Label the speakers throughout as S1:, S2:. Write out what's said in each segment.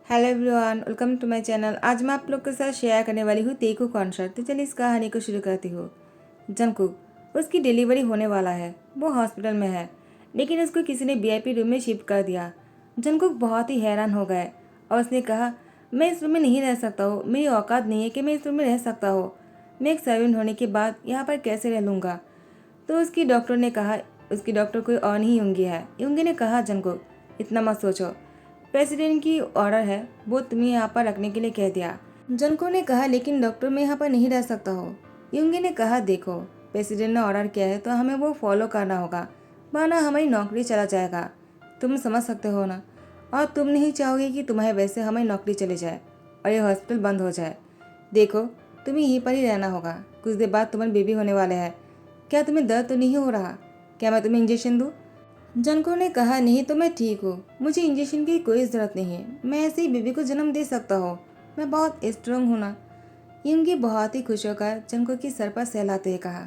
S1: Hello everyone, welcome to my channel. आज मैं आप लोग के साथ शेयर करने वाली हूँ तेकू कॉन्सर्ट। तो चलिए इस कहानी को शुरू करती हूँ। जंगकुक, उसकी डिलीवरी होने वाला है। वो हॉस्पिटल में है, लेकिन उसको किसी ने वीआईपी रूम में शिफ्ट कर दिया। जंगकुक बहुत ही हैरान हो गए और उसने कहा, मैं इस रूम में नहीं रह सकता हूँ। मेरी औकात नहीं है कि मैं इस रूम में रह सकता हूँ। मैं एक सर्वेंट होने के बाद यहाँ पर कैसे रह लूँगा। तो उसकी डॉक्टर कोई और नहीं यूंगी है। यूंगी ने कहा, जंगकुक इतना मत सोचो, प्रेसिडेंट की ऑर्डर है, वो तुम्हें यहाँ पर रखने के लिए कह दिया। जनको ने कहा, लेकिन डॉक्टर मैं यहाँ पर नहीं रह सकता हूँ। यूंगी ने कहा, देखो प्रेसिडेंट ने ऑर्डर किया है तो हमें वो फॉलो करना होगा, वरना हमारी नौकरी चला जाएगा। तुम समझ सकते हो ना। और तुम नहीं चाहोगे कि तुम्हारे वजह से हमारी नौकरी चली जाए और ये हॉस्पिटल बंद हो जाए। देखो, तुम्हें यहीं पर ही रहना होगा। कुछ देर बाद तुम्हारे बेबी होने वाले हैं। क्या तुम्हें दर्द तो नहीं हो रहा? क्या मैं तुम्हें इंजेक्शन दूँ? जनको ने कहा, नहीं तो मैं ठीक हूँ, मुझे इंजेक्शन की कोई ज़रूरत नहीं है। मैं ऐसे ही बेबी को जन्म दे सकता हूँ। मैं बहुत स्ट्रांग हूँ ना। युंगी बहुत ही खुश होकर जनको की सर पर सहलाते हुए कहा,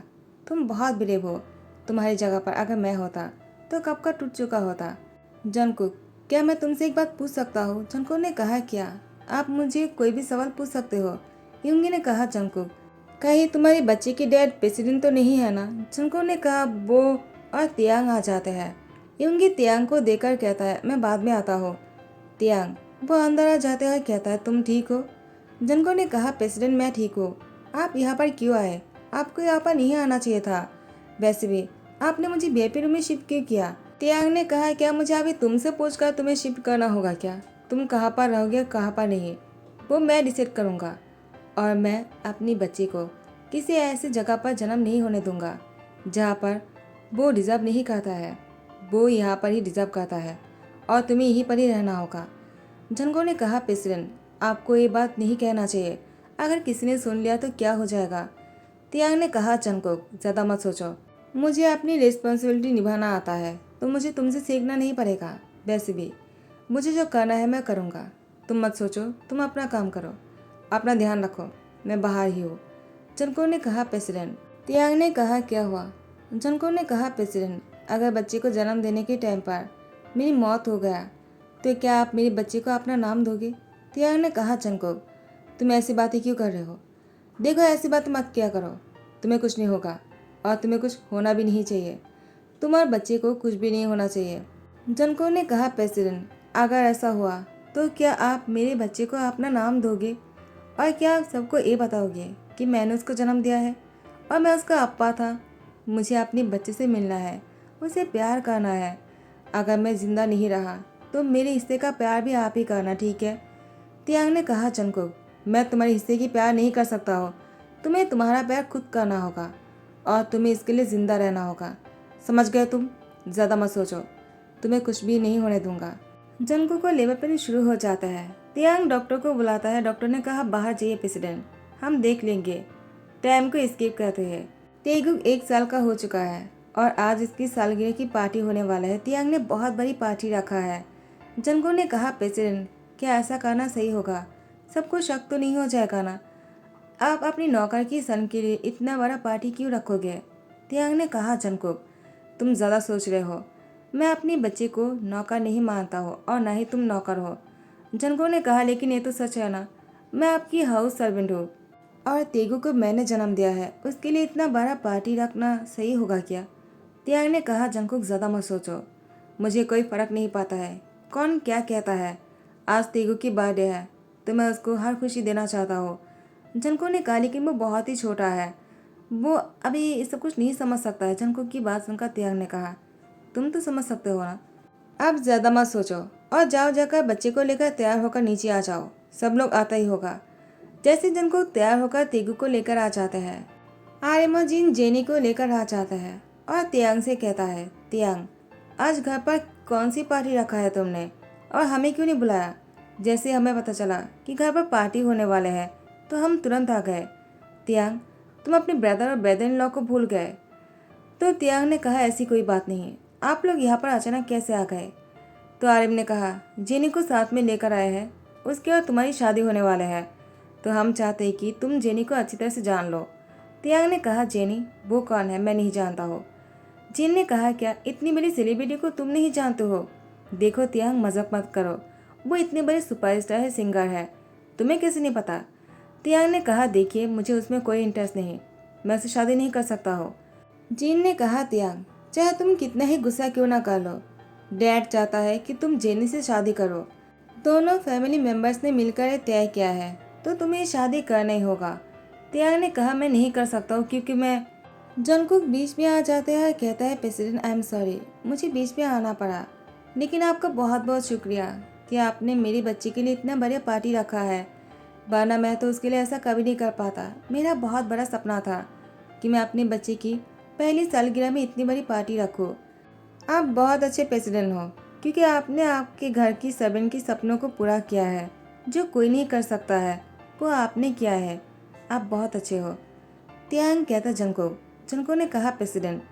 S1: तुम बहुत ब्रेव हो। तुम्हारी जगह पर अगर मैं होता तो कब का टूट चुका होता। जनको, क्या मैं तुमसे एक बात पूछ सकता हूँ? जनको ने कहा, क्या? आप मुझे कोई भी सवाल पूछ सकते हो। युंगी ने कहा, जनको, कहीं तुम्हारी बच्ची की डैड प्रेसिडेंट तो नहीं है ना? जनको ने कहा, वो और तियांग आ जाते हैं। युंगी तियांग को देखकर कहता है, मैं बाद में आता हूँ। तियांग, वो अंदर आ जाते हुए कहता है, तुम ठीक हो? जनको ने कहा, प्रेसिडेंट मैं ठीक हूँ। आप यहाँ पर क्यों आए? आपको यहाँ पर नहीं आना चाहिए था। वैसे भी आपने मुझे वीआईपी रूम में शिफ्ट क्यों किया? तियांग ने कहा, क्या मुझे अभी तुमसे पूछकर तुम्हें शिफ्ट करना होगा क्या? तुम कहाँ पर रहोगे कहाँ पर नहीं, वो मैं डिसाइड करूँगा। और मैं अपनी बच्ची को किसी ऐसी जगह पर जन्म नहीं होने दूंगा जहाँ पर वो डिज़र्व नहीं करता है। वो यहाँ पर ही डिज़र्व करता है और तुम्हें यहीं पर ही रहना होगा। जंगो ने कहा, प्रेसिडेंट आपको ये बात नहीं कहना चाहिए। अगर किसी ने सुन लिया तो क्या हो जाएगा? तियांग ने कहा, जंगको ज़्यादा मत सोचो। मुझे अपनी रिस्पॉन्सिबिलिटी निभाना आता है तो मुझे तुमसे सीखना नहीं पड़ेगा। वैसे भी मुझे जो करना है मैं करूँगा। तुम मत सोचो, तुम अपना काम करो, अपना ध्यान रखो। मैं बाहर ही हूँ। जनको ने कहा, प्रेसिडेंट। तियांग ने कहा, क्या हुआ? जनको ने कहा, प्रेसिडेंट अगर बच्चे को जन्म देने के टाइम पर मेरी मौत हो गया तो क्या आप मेरे बच्चे को अपना नाम दोगे? तियांग ने कहा, जनको तुम ऐसी बातें क्यों कर रहे हो? देखो, ऐसी बात मत किया करो। तुम्हें कुछ नहीं होगा और तुम्हें कुछ होना भी नहीं चाहिए। तुम और बच्चे को कुछ भी नहीं होना चाहिए। जनको ने कहा, प्रेसिडेंट अगर ऐसा हुआ तो क्या आप मेरे बच्चे को अपना नाम दोगे? और क्या आप सबको ये बताओगे कि मैंने उसको जन्म दिया है और मैं उसका अप्पा था? मुझे अपने बच्चे से मिलना है, उसे प्यार करना है। अगर मैं जिंदा नहीं रहा तो मेरे हिस्से का प्यार भी आप ही करना, ठीक है? तियांग ने कहा, जंगकुक मैं तुम्हारे हिस्से की प्यार नहीं कर सकता हूँ। तुम्हें तुम्हारा प्यार खुद करना होगा और तुम्हें इसके लिए जिंदा रहना होगा। समझ गए तुम? ज़्यादा मत सोचो, तुम्हें कुछ भी नहीं होने दूंगा। जंगकुक को लेबर पेन शुरू हो जाता है। तियांग डॉक्टर को बुलाता है। डॉक्टर ने कहा, बाहर जाइए प्रेसिडेंट, हम देख लेंगे। टाइम को स्किप करते हैं। तेगुक 1 साल का हो चुका है और आज इसकी सालगिरह की पार्टी होने वाला है। तियांग ने बहुत बड़ी पार्टी रखा है। जंगकुक ने कहा, प्रेसिडेंट क्या ऐसा करना सही होगा? सबको शक तो नहीं हो जाएगा ना? आप अपनी नौकर की सन के लिए इतना बड़ा पार्टी क्यों रखोगे? तियांग ने कहा, जंगकुक तुम ज़्यादा सोच रहे हो। मैं अपनी बच्चे को नौकर नहीं मानता हूँ और ना ही तुम नौकर हो। जंगो ने कहा, लेकिन ये तो सच है ना, मैं आपकी हाउस सर्वेंट हूँ और तेगू को मैंने जन्म दिया है। उसके लिए इतना बड़ा पार्टी रखना सही होगा क्या? तियांग ने कहा, जंगकुक ज़्यादा मत सोचो, मुझे कोई फ़र्क नहीं पड़ता है कौन क्या कहता है। आज तेगू की बर्थडे है तो मैं उसको हर खुशी देना चाहता हूँ। जंको ने कहा, लेकिन वो बहुत ही छोटा है, वो अभी ये सब कुछ नहीं समझ सकता है। जंको की बात सुनकर तियांग ने कहा, तुम तो समझ सकते हो ना। अब ज़्यादा मत सोचो और जाओ, जाकर बच्चे को लेकर तैयार होकर नीचे आ जाओ। सब लोग आता ही होगा। जैसे जंको तैयार होकर तेगू को लेकर आ जाते हैं। आर्यमोजिन जेनी को लेकर आ जाता है और तियांग से कहता है, तियांग आज घर पर कौन सी पार्टी रखा है तुमने और हमें क्यों नहीं बुलाया? जैसे हमें पता चला कि घर पर पार्टी होने वाले हैं तो हम तुरंत आ गए। तियांग तुम अपने ब्रदर और ब्रदर इन लॉ को भूल गए। तो तियांग ने कहा, ऐसी कोई बात नहीं, आप लोग यहाँ पर अचानक कैसे आ गए? तो आर्यम ने कहा, जेनी को साथ में लेकर आए हैं, उसके बाद तुम्हारी शादी होने वाले है तो हम चाहते हैं कि तुम जेनी को अच्छी तरह से जान लो। तियांग ने कहा, जेनी वो कौन है? मैं नहीं जानता हो। जिन ने कहा, क्या इतनी बड़ी सेलिब्रिटी को तुम नहीं जानते हो? देखो तियांग मजाक मत करो, वो इतने बड़े सुपरस्टार है, सिंगर है, तुम्हें कैसे नहीं पता? तियांग ने कहा, देखिए मुझे उसमें कोई इंटरेस्ट नहीं, मैं उससे शादी नहीं कर सकता हूँ। जीन ने कहा, तियांग चाहे तुम कितना ही गुस्सा क्यों ना कर लो, डैड चाहता है कि तुम जेनी से शादी करो। दोनों फैमिली मेंबर्स ने मिलकर ये तय किया है, तो तुम्हें शादी करना ही होगा। तियांग ने कहा, मैं नहीं कर सकता हूँ क्योंकि मैं। जंगकुक बीच में आ जाते हैं, कहता है, प्रेसिडेंट आई एम सॉरी, मुझे बीच में आना पड़ा, लेकिन आपका बहुत बहुत शुक्रिया कि आपने मेरी बच्ची के लिए इतना बड़ा पार्टी रखा है, वरना मैं तो उसके लिए ऐसा कभी नहीं कर पाता। मेरा बहुत बड़ा सपना था कि मैं अपनी बच्ची की पहली सालगिरह में इतनी बड़ी पार्टी रखूँ। आप बहुत अच्छे प्रेसिडेंट हो क्योंकि आपने आपके घर की सर्वेंट की सपनों को पूरा किया है। जो कोई नहीं कर सकता है वो आपने किया है। आप बहुत अच्छे हो। तियांग कहता, जंको ने कहा, प्रेसिडेंट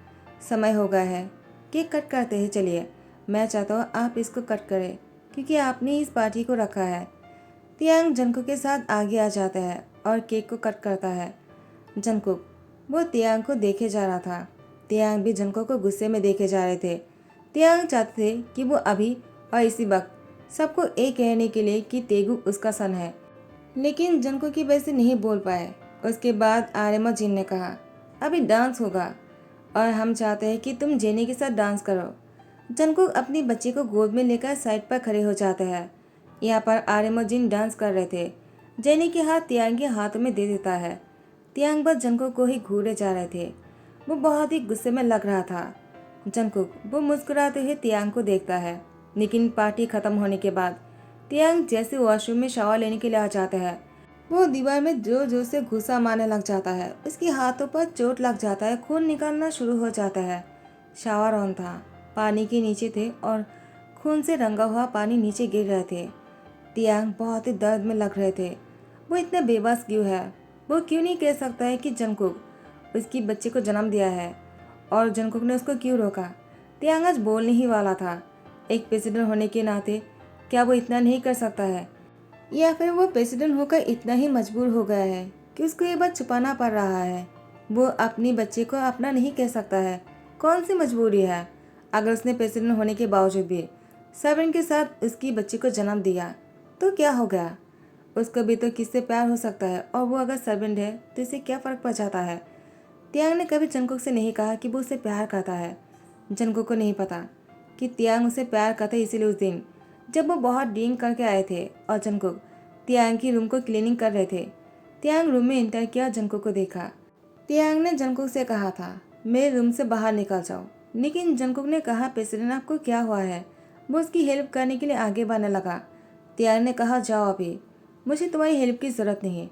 S1: समय हो गया है, केक कट करते हैं, चलिए। मैं चाहता हूँ आप इसको कट करें क्योंकि आपने इस पार्टी को रखा है। तियांग जंको के साथ आगे आ जाता है और केक को कट करता है। जंको वो तियांग को देखे जा रहा था। तियांग भी जंको को गुस्से में देखे जा रहे थे। तियांग चाहते थे कि वो अभी और इसी वक्त सबको एक कहने के लिए कि तेगु उसका सन है, लेकिन जंको की वजह से नहीं बोल पाए। उसके बाद आर्यमा जिन ने कहा, अभी डांस होगा और हम चाहते हैं कि तुम जेनी के साथ डांस करो। जंको अपनी बच्ची को गोद में लेकर साइड पर खड़े हो जाते हैं। यहाँ पर आर्यमा जिन डांस कर रहे थे। जेनी के हाथ तियांग के हाथों में दे देता है। तियांग बस जंको को ही घूरे जा रहे थे। वो बहुत ही गुस्से में लग रहा था। जंकुक वो मुस्कुराते हुए तियांग को देखता है, लेकिन पार्टी खत्म होने के बाद तियांग जैसे वॉशरूम में शावर लेने के लिए आ जाता है, वो दीवार में जोर जोर से घुसा मारने लग जाता है। उसके हाथों पर चोट लग जाता है, खून निकलना शुरू हो जाता है। शावर ऑन था, पानी के नीचे थे और खून से रंगा हुआ पानी नीचे गिर रहे थे। तियांग बहुत ही दर्द में लग रहे थे। वो इतना बेबस क्यों है? वो क्यों नहीं कह सकता है कि जंकुक उसकी बच्चे को जन्म दिया है और जंकुक ने उसको क्यों रोका? तियांग आज बोलने ही वाला था। एक प्रेसिडेंट होने के नाते क्या वो इतना नहीं कर सकता है, या फिर वो प्रेसिडेंट होकर इतना ही मजबूर हो गया है कि उसको ये बात छुपाना पड़ रहा है? वो अपनी बच्चे को अपना नहीं कह सकता है। कौन सी मजबूरी है? अगर उसने प्रेसिडेंट होने के बावजूद भी सर्वेंट के साथ उसकी बच्ची को जन्म दिया तो क्या हो गया? उसको भी तो किससे प्यार हो सकता है, और वो अगर सर्वेंट है तो इसे क्या फर्क पड़ जाता है? तियांग ने कभी जंकुक से नहीं कहा कि वो उसे प्यार करता है। जंकुक को नहीं पता कि तियांग उसे प्यार करता है, इसीलिए उस दिन जब वो बहुत ड्रिंक करके आए थे और जंकुक तियांग की रूम को क्लीनिंग कर रहे थे, तियांग रूम में एंटर किया, जंकुक को देखा। तियांग ने जंकुक से कहा था, मेरे रूम से बाहर निकल जाओ, लेकिन जंकुक ने कहा, प्रेसिडेंट आपको क्या हुआ है? वो उसकी हेल्प करने के लिए आगे बढ़ने लगा। तियांग ने कहा, जाओ अभी, मुझे तुम्हारी हेल्प की जरूरत नहीं है।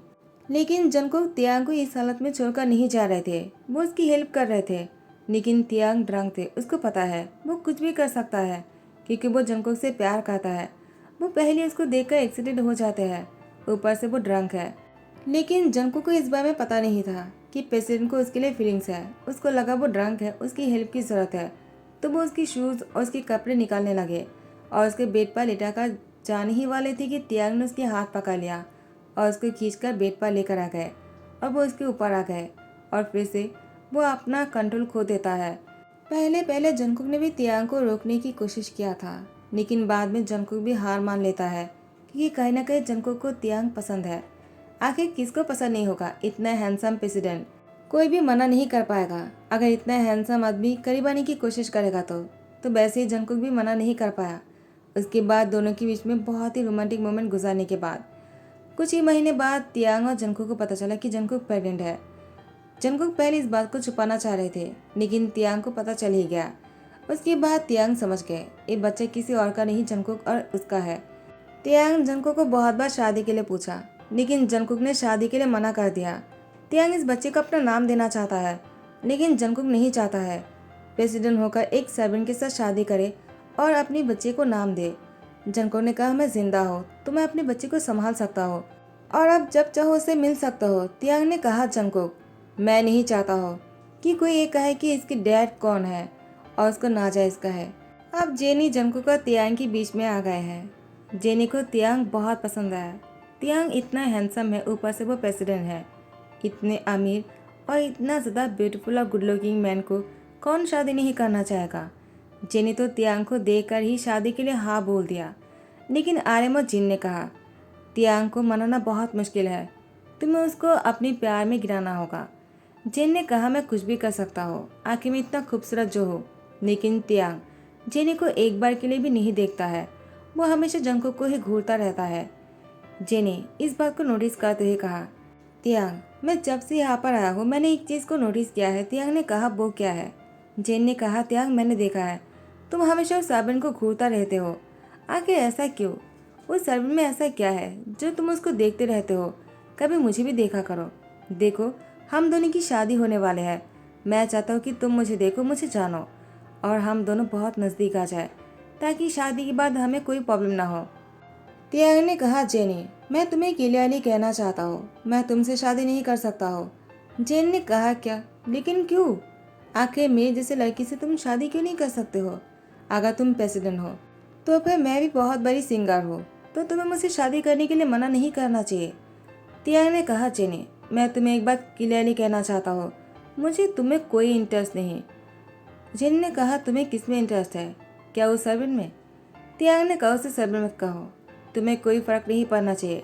S1: लेकिन जंकुक तियांग को इस हालत में छोड़कर नहीं जा रहे थे। वो उसकी हेल्प कर रहे थे, लेकिन तियांग ड्रंक थे। उसको पता है वो कुछ भी कर सकता है क्योंकि वो जंकुक से प्यार करता है। वो पहले उसको देखकर एक्साइटेड हो जाते हैं, ऊपर से वो ड्रंक है। लेकिन जंकुक को इस बारे में पता नहीं था कि प्रेसिडेंट को उसके लिए फीलिंग्स है। उसको लगा वो ड्रंक है, उसकी हेल्प की ज़रूरत है, तो वो उसकी शूज़ और उसके कपड़े निकालने लगे और उसके बेड पर लेटा कर जाने ही वाले थे कि तियांग ने उसके हाथ पकड़ लिया और उसको खींचकर बेड पर लेकर आ गए और वो उसके ऊपर आ गए और फिर से वो अपना कंट्रोल खो देता है। पहले पहले जंकुक ने भी तियांग को रोकने की कोशिश किया था, लेकिन बाद में जंकुक भी हार मान लेता है क्योंकि कहीं ना कहीं जंकुक को तियांग पसंद है। आखिर किसको पसंद नहीं होगा? इतना हैंडसम प्रेसिडेंट कोई भी मना नहीं कर पाएगा। अगर इतना हैंडसम आदमी करीब आने की कोशिश करेगा तो वैसे ही जंकुक भी मना नहीं कर पाया। उसके बाद दोनों के बीच में बहुत ही रोमांटिक मोमेंट गुजारने के बाद कुछ ही महीने बाद तियांग और जंकुक को पता चला कि जंकुक प्रेग्नेंट है। जंकुक पहले इस बात को छुपाना चाह रहे थे, लेकिन तियांग को पता चल ही गया। उसके बाद तियांग समझ गए ये बच्चा किसी और का नहीं, जंकुक और उसका है। तियांग जंकुक को बहुत बार शादी के लिए पूछा, लेकिन जंकुक ने शादी के लिए मना कर दिया। तियांग इस बच्चे को अपना नाम देना चाहता है, लेकिन जंकुक नहीं चाहता है प्रेसिडेंट होकर एक सर्वेंट के साथ शादी करे और अपनी बच्चे को नाम दे। जंकुक ने कहा, मैं जिंदा हो तो मैं अपने बच्चे को संभाल सकता हो और अब जब चाहो उसे मिल सकता हो। तियांग ने कहा, जंकुक मैं नहीं चाहता हो कि कोई ये कहे कि इसके डैड कौन है और उसको नाजायज का है। अब जेनी जंकुक और तियांग के बीच में आ गए हैं। जेनी को तियांग बहुत पसंद आया। तियांग इतना हैंडसम है, ऊपर से वो प्रेसिडेंट है। इतने अमीर और इतना ज़्यादा ब्यूटीफुल और गुड लुकिंग मैन को कौन शादी नहीं करना चाहेगा? जेनी तो तियांग को देखकर ही शादी के लिए हाँ बोल दिया। लेकिन आर्यन और जिन ने कहा, तियांग को मनाना बहुत मुश्किल है, तुम्हें उसको अपने प्यार में गिराना होगा। जिन ने कहा, मैं कुछ भी कर सकता हूँ, आखिर में इतना खूबसूरत जो हो। लेकिन तियांग जेनी को एक बार के लिए भी नहीं देखता है, वो हमेशा जंगकुक को ही घूरता रहता है। जेनी इस बात को नोटिस करते हुए कहा, तियांग मैं जब से यहाँ पर आया हूँ मैंने एक चीज़ को नोटिस किया है। तियांग ने कहा, वो क्या है? जेन ने कहा, तियांग मैंने देखा है तुम हमेशा उस सर्वेंट को घूरता रहते हो, आखिर ऐसा क्यों? उस सर्वेंट में ऐसा क्या है जो तुम उसको देखते रहते हो? कभी मुझे भी देखा करो। देखो हम दोनों की शादी होने वाले हैं, मैं चाहता हूँ कि तुम मुझे देखो, मुझे जानो और हम दोनों बहुत नज़दीक आ जाए ताकि शादी के बाद हमें कोई प्रॉब्लम ना हो। तियांग ने कहा, जेनी मैं तुम्हें क्लियरली कहना चाहता हूँ, मैं तुमसे शादी नहीं कर सकता हूँ। जेन ने कहा, क्या? लेकिन क्यों? आखिर मेरे जैसे लड़की से तुम शादी क्यों नहीं कर सकते हो? अगर तुम प्रेसिडेंट हो तो फिर मैं भी बहुत बड़ी सिंगर हूँ, तो तुम्हें मुझसे शादी करने के लिए मना नहीं करना चाहिए। तियांग ने कहा, जेनी मैं तुम्हें एक बात क्लियरली कहना चाहता हूँ, मुझे तुम्हें कोई इंटरेस्ट नहीं। जेन ने कहा, तुम्हें किस में इंटरेस्ट है? क्या उस सर्वेंट में? तियांग ने कहा, उसे सर्वेंट मत कहो, तुम्हें कोई फर्क नहीं पड़ना चाहिए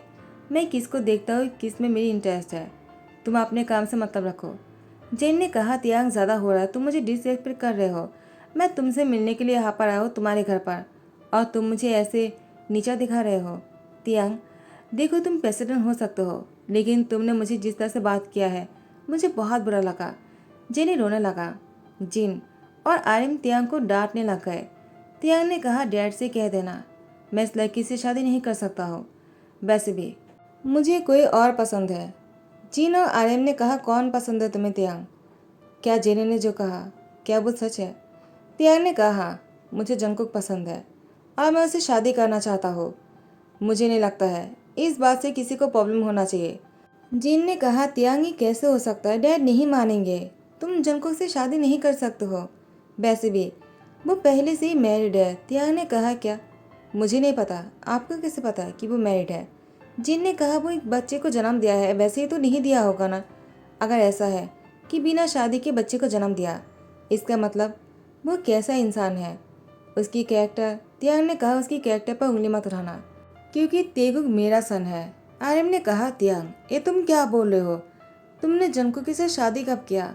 S1: मैं किसको देखता हूँ, किस में मेरी इंटरेस्ट है। तुम अपने काम से मतलब रखो। जेन ने कहा, तियांग ज़्यादा हो रहा है, तुम मुझे डिसरेस्पेक्ट कर रहे हो। मैं तुमसे मिलने के लिए यहाँ पर आया हूँ तुम्हारे घर पर, और तुम मुझे ऐसे नीचा दिखा रहे हो। तियांग देखो तुम प्रेसिडेंट हो सकते हो, लेकिन तुमने मुझे जिस तरह से बात किया है मुझे बहुत बुरा लगा। जेनी रोने लगा। जिन और आर्यन तियांग को डांटने लग गए। तियांग ने कहा, डैड से कह देना मैं इस लड़की से शादी नहीं कर सकता हूँ, वैसे भी मुझे कोई और पसंद है। जिन और आर्यन ने कहा, कौन पसंद है तुम्हें तियांग? क्या जेनी ने जो कहा क्या वो सच है? तियांग ने कहा, हाँ मुझे जंगकुक पसंद है और मैं उससे शादी करना चाहता हूँ। मुझे नहीं लगता है इस बात से किसी को प्रॉब्लम होना चाहिए। जिन ने कहा, तियांग ये कैसे हो सकता है? डैड नहीं मानेंगे, तुम जंगकुक से शादी नहीं कर सकते हो, वैसे भी वो पहले से ही मैरिड है। तियांग ने कहा, क्या? मुझे नहीं पता, आपको कैसे पता है कि वो मैरिड है? जिन ने कहा, वो एक बच्चे को जन्म दिया है, वैसे ही तो नहीं दिया होगा ना। अगर ऐसा है कि बिना शादी के बच्चे को जन्म दिया, इसका मतलब वो कैसा इंसान है, उसकी कैरेक्टर। तियांग ने कहा, उसकी कैरेक्टर पर उंगली मत उठाना क्योंकि तेगुक मेरा सन है। आर्यन ने कहा, तियांग ये तुम क्या बोल रहे हो? तुमने जंगकुक से शादी कब किया?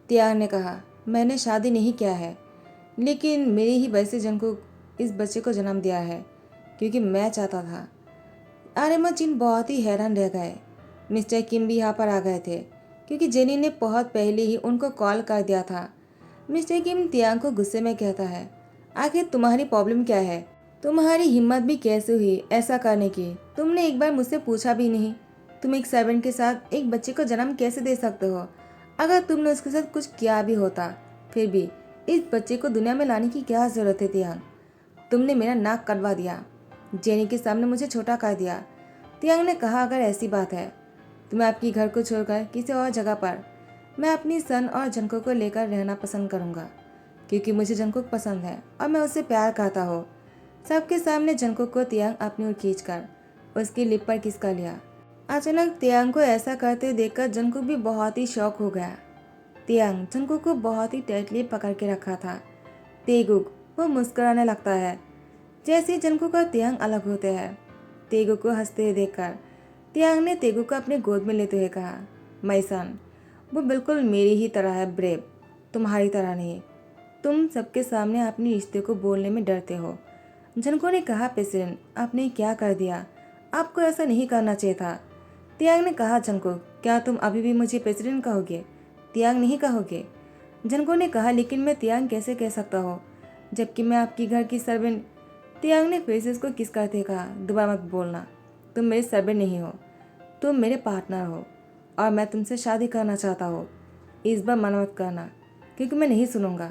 S1: तियांग ने कहा, मैंने शादी नहीं किया है, लेकिन मेरी ही वजह से जंगकुक इस बच्चे को जन्म दिया है क्योंकि मैं चाहता था। आर्यन और जिन बहुत ही हैरान रह गए। मिस्टर किम भी यहाँ पर आ गए थे क्योंकि जेनी ने बहुत पहले ही उनको कॉल कर दिया था। मिस्टर किम तियांग को गुस्से में कहता है, आखिर तुम्हारी प्रॉब्लम क्या है? तुम्हारी हिम्मत भी कैसे हुई ऐसा करने की? तुमने एक बार मुझसे पूछा भी नहीं। तुम एक सर्वेंट के साथ एक बच्चे को जन्म कैसे दे सकते हो? अगर तुमने उसके साथ कुछ किया भी होता, फिर भी इस बच्चे को दुनिया में लाने की क्या जरूरत है तियांग? तुमने मेरा नाक कटवा दिया, जेनी के सामने मुझे छोटा कर दिया। तियांग ने कहा, अगर ऐसी बात है तो मैं आपकी घर को छोड़कर किसी और जगह पर मैं अपनी सन और जंगकुक को लेकर रहना पसंद करूंगा क्योंकि मुझे जंगकुक पसंद है और मैं उससे प्यार करता हूँ। सबके सामने जंगकुक को तियांग अपनी ओर खींचकर उसकी लिप पर किस कर लिया। अचानक तियांग को ऐसा करते देखकर जंगकुक भी बहुत ही शौक हो गया। तियांग जंगकुक को बहुत ही टाइटली पकड़ के रखा था। तेगुक वो मुस्कुराने लगता है जैसे ही जंगकुक और तियांग अलग होते हैं। तेगुक को हंसते हुए देखकर तियांग ने तेगुक को अपने गोद में लेते हुए कहा, माई-सन वो बिल्कुल मेरी ही तरह है, ब्रेव, तुम्हारी तरह नहीं। तुम सबके सामने अपने रिश्ते को बोलने में डरते हो। जंगकुक ने कहा, प्रेसिडेंट आपने क्या कर दिया, आपको ऐसा नहीं करना चाहिए था। तियांग ने कहा, जंगकुक क्या तुम अभी भी मुझे प्रेसिडेंट कहोगे, तियांग नहीं कहोगे? जंगकुक ने कहा, लेकिन मैं तियांग कैसे कह सकता हूँ जबकि मैं आपकी घर की सर्वेंट। तियांग ने फिर से उसको किस करते कहा, दोबारा मत बोलना, तुम मेरे सर्वेंट नहीं हो, तुम मेरे पार्टनर हो और मैं तुमसे शादी करना चाहता हूँ। इस बार मना मत करना क्योंकि मैं नहीं सुनूंगा।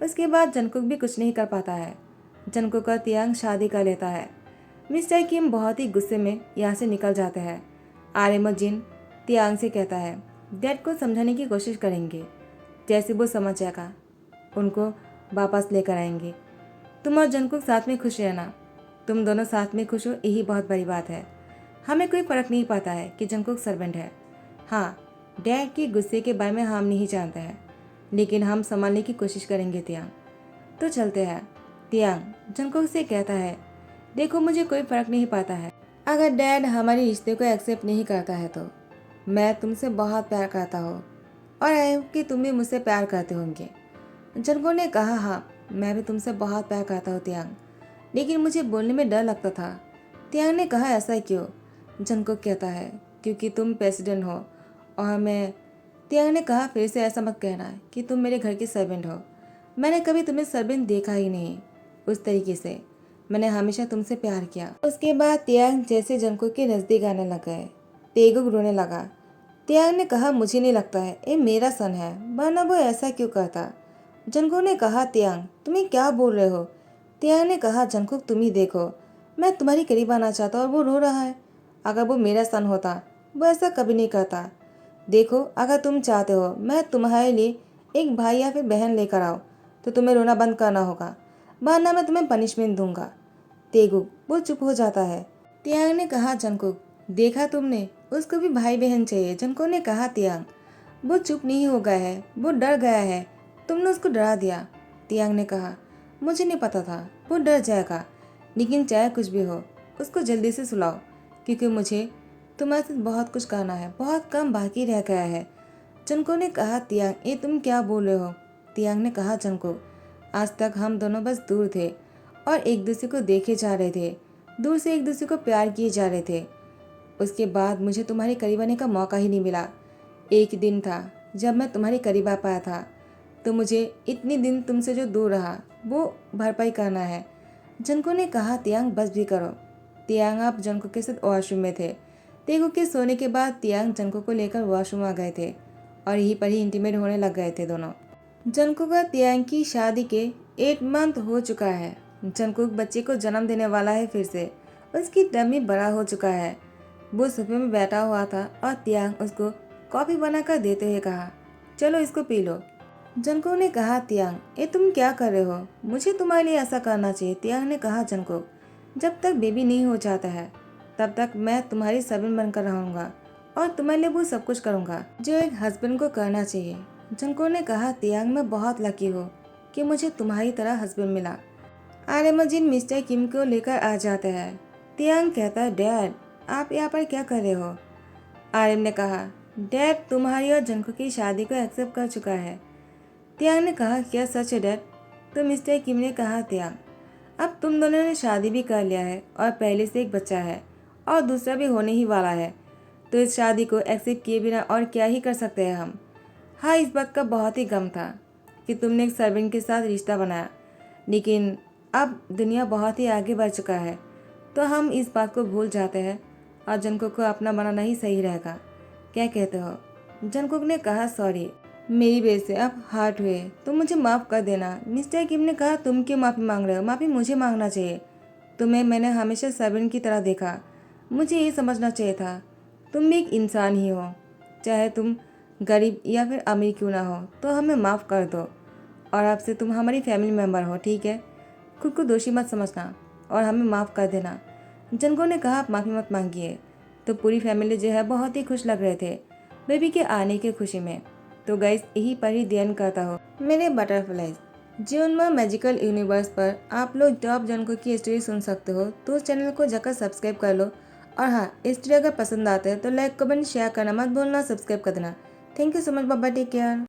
S1: उसके बाद जंगकुक भी कुछ नहीं कर पाता है। जंगकुक और तियांग शादी कर लेता है। मिस्टर किम बहुत ही गुस्से में यहाँ से निकल जाते हैं। आर्यन और जिन तियांग से कहता है, डैड को समझाने की कोशिश करेंगे, जैसे वो समझ जाएगा उनको वापस लेकर आएंगे। तुम और जंगकुक साथ में खुश रहना, तुम दोनों साथ में खुश हो यही बहुत बड़ी बात है। हमें कोई फ़र्क नहीं पड़ता है कि जंगकुक सर्वेंट है। हाँ, डैड के गुस्से के बारे में हम नहीं जानते हैं, लेकिन हम संभालने की कोशिश करेंगे तियांग। तो चलते हैं। तियांग जंगकुक से कहता है, देखो मुझे कोई फ़र्क नहीं पड़ता है। अगर डैड हमारे रिश्ते को एक्सेप्ट नहीं करता है तो मैं तुमसे बहुत प्यार करता हूँ और आई होप कि तुम भी मुझसे प्यार करते होंगे। जनको ने कहा, हाँ मैं भी तुमसे बहुत प्यार करता हूँ तियांग, लेकिन मुझे बोलने में डर लगता था। तियांग ने कहा, ऐसा क्यों? जनको कहता है, क्योंकि तुम प्रेसिडेंट हो और मैं। तियांग ने कहा, फिर से ऐसा मत कहना कि तुम मेरे घर की सर्वेंट हो। मैंने कभी तुम्हें सर्वेंट देखा ही नहीं उस तरीके से। मैंने हमेशा तुमसे प्यार किया। उसके बाद तियांग जैसे जंको के नज़दीक आने लग गए। तेगुक रोने लगा। तियांग ने कहा, मुझे नहीं लगता है ये मेरा सन है, वरना वो ऐसा क्यों करता। जंकुक ने कहा, तियांग तुम्हें क्या बोल रहे हो? तियांग ने कहा, जंकुक तुम ही देखो, मैं तुम्हारी करीब आना चाहता और वो रो रहा है। अगर वो मेरा सन होता वो ऐसा कभी नहीं करता। देखो अगर तुम चाहते हो मैं तुम्हारे लिए एक भाई या फिर बहन लेकर आओ तो तुम्हें रोना बंद करना होगा, वरना मैं तुम्हें पनिशमेंट दूंगा। तेगुक वो चुप हो जाता है। तियांग ने कहा, जंकुक देखा तुमने, उसको भी भाई बहन चाहिए। जंकुक ने कहा, तियांग वो चुप नहीं हो गया है, वो डर गया है, तुमने उसको डरा दिया। तियांग ने कहा, मुझे नहीं पता था वो डर जाएगा, लेकिन चाहे कुछ भी हो उसको जल्दी से सुलाओ, क्योंकि मुझे तुम्हारे साथ बहुत कुछ करना है, बहुत कम बाकी रह गया है। जंको ने कहा, तियांग ये तुम क्या बोल रहे हो? तियांग ने कहा, जंको आज तक हम दोनों बस दूर थे और एक दूसरे को देखे जा रहे थे, दूर से एक दूसरे को प्यार किए जा रहे थे। उसके बाद मुझे तुम्हारे करीब आने का मौका ही नहीं मिला। एक दिन था जब मैं तुम्हारे करीब आ पाया था, तो मुझे इतनी दिन तुमसे जो दूर रहा वो भरपाई करना है। जंको ने कहा, तियांग बस भी करो। तियांग आप जंको के साथ वॉशरूम में थे। तेगुक के सोने के बाद तियांग जंको को लेकर वॉशरूम आ गए थे और यहीं पर ही इंटीमेट होने लग गए थे दोनों। जंकुक और तियांग की शादी के 8 मंथ हो चुका है। जंकुक बच्चे को जन्म देने वाला है फिर से। उसकी टमी बड़ा हो चुका है। वो सोफे में बैठा हुआ था और तियांग उसको कॉफी बनाकर देते हुए कहा, चलो इसको पी लो। जंकुक ने कहा, तियांग ये तुम क्या कर रहे हो? मुझे तुम्हारे लिए ऐसा करना चाहिए। तियांग ने कहा, जंकुक जब तक बेबी नहीं हो जाता है तब तक मैं तुम्हारी सर्वेंट बनकर रहूंगा और तुम्हारे लिए वो सब कुछ करूंगा जो एक हस्बैंड को करना चाहिए। जंकुक ने कहा, तियांग मैं बहुत लकी हूँ कि मुझे तुम्हारी तरह हस्बैंड मिला। आर्यमजिन मिस्टर किम को लेकर आ जाता है। तियांग कहता है, डैड आप यहाँ पर क्या कर रहे हो? आर्यन ने कहा, डैड तुम्हारी और जंकुक की शादी को एक्सेप्ट कर चुका है। तियांग ने कहा, क्या सच है डैड? तो मिस्टर किम ने कहा, तियांग अब तुम दोनों ने शादी भी कर लिया है और पहले से एक बच्चा है और दूसरा भी होने ही वाला है, तो इस शादी को एक्सेप्ट किए बिना और क्या ही कर सकते हैं हम। हाँ इस बात का बहुत ही गम था कि तुमने एक सर्वेंट के साथ रिश्ता बनाया, लेकिन अब दुनिया बहुत ही आगे बढ़ चुका है तो हम इस बात को भूल जाते हैं और जंकुक को अपना बनाना ही सही रहेगा। क्या कहते हो? जंकुक ने कहा, सॉरी मेरी वजह से आप हर्ट हुए तो मुझे माफ़ कर देना। मिस्टर किम ने कहा, तुम क्यों माफ़ी मांग रहे हो? माफ़ी मुझे मांगना चाहिए। तुम्हें मैंने हमेशा सर्वेंट की तरह देखा, मुझे ये समझना चाहिए था तुम भी एक इंसान ही हो, चाहे तुम गरीब या फिर अमीर क्यों ना हो, तो हमें माफ़ कर दो और अब से तुम हमारी फैमिली मेम्बर हो, ठीक है? खुद को दोषी मत समझना और हमें माफ़ कर देना। जंको ने कहा, आप माफ़ी मत मांगिए। तो पूरी फैमिली जो है बहुत ही खुश लग रहे थे बेबी के आने की खुशी में। तो गाइस यही पर ही ध्यान करता हो मेरे बटरफ्लाइज। जीवनमा मैजिकल यूनिवर्स पर आप लोग टॉप जंको की स्टोरी सुन सकते हो, तो उस चैनल को जाकर सब्सक्राइब कर लो। और हाँ स्टोरी अगर पसंद आते हैं तो लाइक कमेंट शेयर करना मत भूलना, सब्सक्राइब कर देना। थैंक यू सो मच, बाबा टेक केयर।